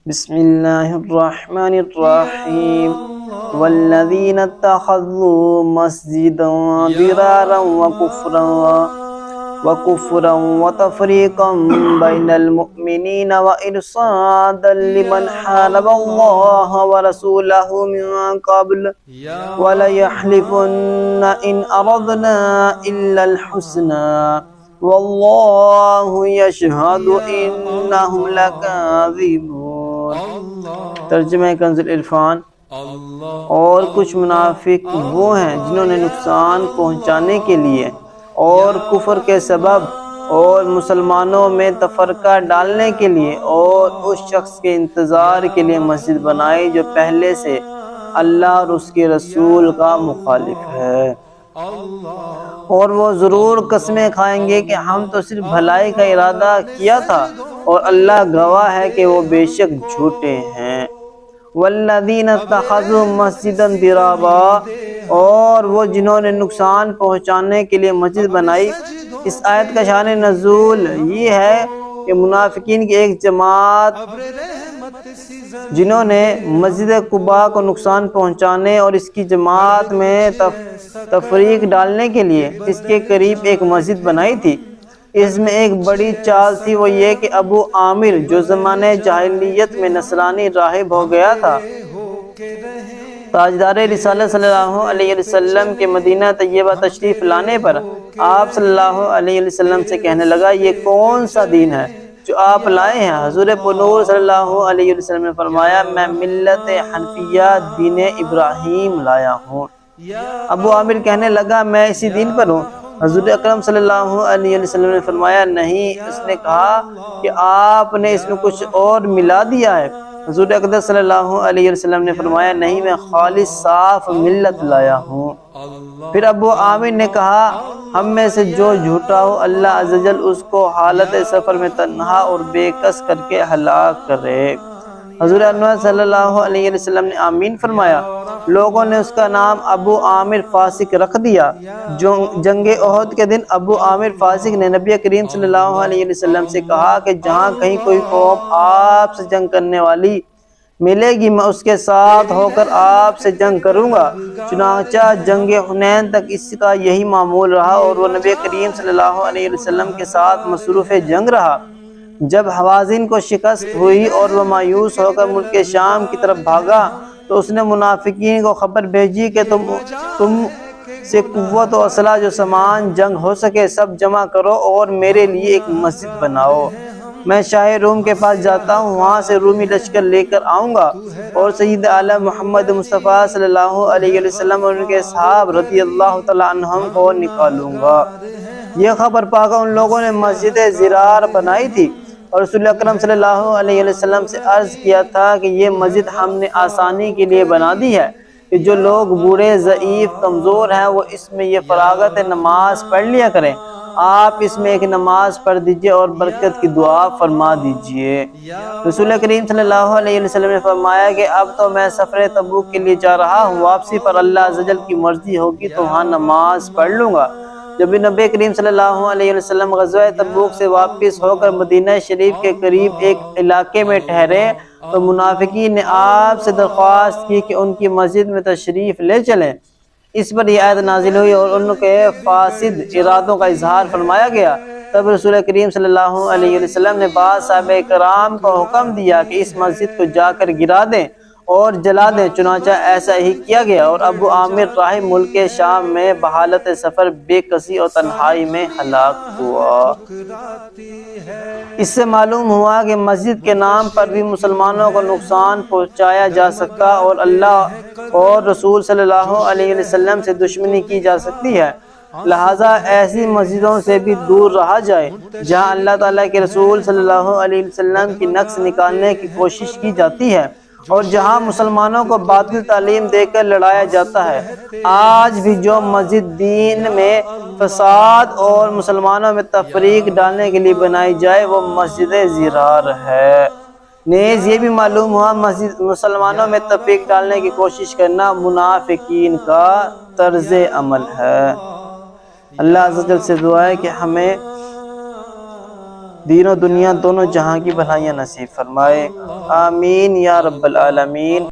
بسم اللہ الرحمن الرحیم والذین اتخذوا مسجدا ضرارا وکفرا وتفریقا بین المؤمنین وارصادا لمن حارب اللہ ورسولہ من قبل ولیحلفن ان اردنا الا الحسنى واللہ یشہد انہم لکاذبون۔ ترجمہ کنز العرفان۔ اور کچھ منافق وہ ہیں جنہوں نے نقصان پہنچانے کے لیے اور کفر کے سبب اور مسلمانوں میں تفرقہ ڈالنے کے لیے اور اس شخص کے انتظار کے لیے مسجد بنائی جو پہلے سے اللہ اور اس کے رسول کا مخالف ہے، اور وہ ضرور قسمیں کھائیں گے کہ ہم تو صرف بھلائی کا ارادہ کیا تھا اور اللہ گواہ ہے کہ وہ بے شک جھوٹے ہیں۔ والذین اتخذوا مسجدا ضرارا، اور وہ جنہوں نے نقصان پہنچانے کے لیے مسجد بنائی۔ اس آیت کا شان نزول یہ ہے کہ منافقین کی ایک جماعت جنہوں نے مسجد قباء کو نقصان پہنچانے اور اس کی جماعت میں تفریق ڈالنے کے لیے اس کے قریب ایک مسجد بنائی تھی۔ اس میں ایک بڑی چال تھی، وہ یہ کہ ابو عامر جو زمانے جاہلیت میں نصرانی راہب ہو گیا تھا، تاجدار رسالت صلی اللہ علیہ وسلم کے مدینہ طیبہ تشریف لانے پر آپ صلی اللہ علیہ وسلم سے کہنے لگا، یہ کون سا دین ہے جو آپ لائے ہیں؟ حضور پنور صلی اللہ علیہ وسلم نے فرمایا، میں ملت حنفیہ دین ابراہیم لایا ہوں۔ ابو عامر کہنے لگا، میں اسی دین پر ہوں۔ حضور اکرم صلی اللہ علیہ وسلم نے فرمایا، نہیں۔ اس نے کہا کہ آپ نے اس میں کچھ اور ملا دیا ہے۔ حضور اقدس صلی اللہ علیہ وسلم نے فرمایا، نہیں، میں خالص صاف ملت لایا ہوں۔ پھر ابو عامر نے کہا، ہم میں سے جو جھوٹا ہو اللہ عز و جل اس کو حالت سفر میں تنہا اور بے کس کر کے ہلاک کرے۔ حضور انور صلی اللہ علیہ وسلم نے آمین فرمایا۔ لوگوں نے اس کا نام ابو عامر فاسق رکھ دیا۔ جنگ احد کے دن ابو عامر فاسق نے نبی کریم صلی اللہ علیہ وسلم سے کہا کہ جہاں کہیں کوئی قوم آپ سے جنگ کرنے والی ملے گی میں اس کے ساتھ ہو کر آپ سے جنگ کروں گا۔ چنانچہ جنگ حنین تک اس کا یہی معمول رہا اور وہ نبی کریم صلی اللہ علیہ وسلم کے ساتھ مصروف جنگ رہا۔ جب حوازن کو شکست ہوئی اور وہ مایوس ہو کر ملک شام کی طرف بھاگا تو اس نے منافقین کو خبر بھیجی کہ تم سے قوت و اسلحہ جو سامان جنگ ہو سکے سب جمع کرو اور میرے لیے ایک مسجد بناؤ۔ میں شاہ روم کے پاس جاتا ہوں، وہاں سے رومی لشکر لے کر آؤں گا اور سید عالم محمد مصطفیٰ صلی اللہ علیہ وسلم اور ان کے صحاب رضی اللہ تعالیٰ عنہم کو نکالوں گا۔ یہ خبر پا کر ان لوگوں نے مسجد ضرار بنائی تھی اور رسول اکرم صلی اللہ علیہ وسلم سے عرض کیا تھا کہ یہ مسجد ہم نے آسانی کے لیے بنا دی ہے کہ جو لوگ بوڑھے، ضعیف، کمزور ہیں وہ اس میں یہ فراغت نماز پڑھ لیا کریں۔ آپ اس میں ایک نماز پڑھ دیجئے اور برکت کی دعا فرما دیجئے۔ رسول کریم صلی اللہ علیہ وسلم نے فرمایا کہ اب تو میں سفر تبوک کے لیے جا رہا ہوں، واپسی پر اللہ عز و جل کی مرضی ہوگی تو وہاں نماز پڑھ لوں گا۔ جب نبی کریم صلی اللہ علیہ وسلم غزوہ تبوک سے واپس ہو کر مدینہ شریف کے قریب ایک علاقے میں ٹھہرے تو منافقین نے آپ سے درخواست کی کہ ان کی مسجد میں تشریف لے چلیں۔ اس پر یہ آیت نازل ہوئی اور ان کے فاسد ارادوں کا اظہار فرمایا گیا۔ تب رسول کریم صلی اللہ علیہ وسلم نے بعض صحابہ کرام کو حکم دیا کہ اس مسجد کو جا کر گرا دیں اور جلا دیں۔ چنانچہ ایسا ہی کیا گیا اور ابو عامر راہب ملک شام میں بحالت سفر بے کسی اور تنہائی میں ہلاک ہوا۔ اس سے معلوم ہوا کہ مسجد کے نام پر بھی مسلمانوں کو نقصان پہنچایا جا سکتا اور اللہ اور رسول صلی اللہ علیہ وسلم سے دشمنی کی جا سکتی ہے، لہٰذا ایسی مسجدوں سے بھی دور رہا جائے جہاں اللہ تعالیٰ کے رسول صلی اللہ علیہ وسلم کی نقص نکالنے کی کوشش کی جاتی ہے اور جہاں مسلمانوں کو باطل تعلیم دے کر لڑایا جاتا ہے۔ آج بھی جو مسجد دین میں فساد اور مسلمانوں میں تفریق ڈالنے کے لیے بنائی جائے وہ مسجد ضرار ہے۔ نیز یہ بھی معلوم ہوا مسلمانوں میں تفریق ڈالنے کی کوشش کرنا منافقین کا طرز عمل ہے۔ اللہ عز و جل سے دعا ہے کہ ہمیں دین و دنیا دونوں جہاں کی بھلائیاں نصیب فرمائے، آمین یا رب العالمین۔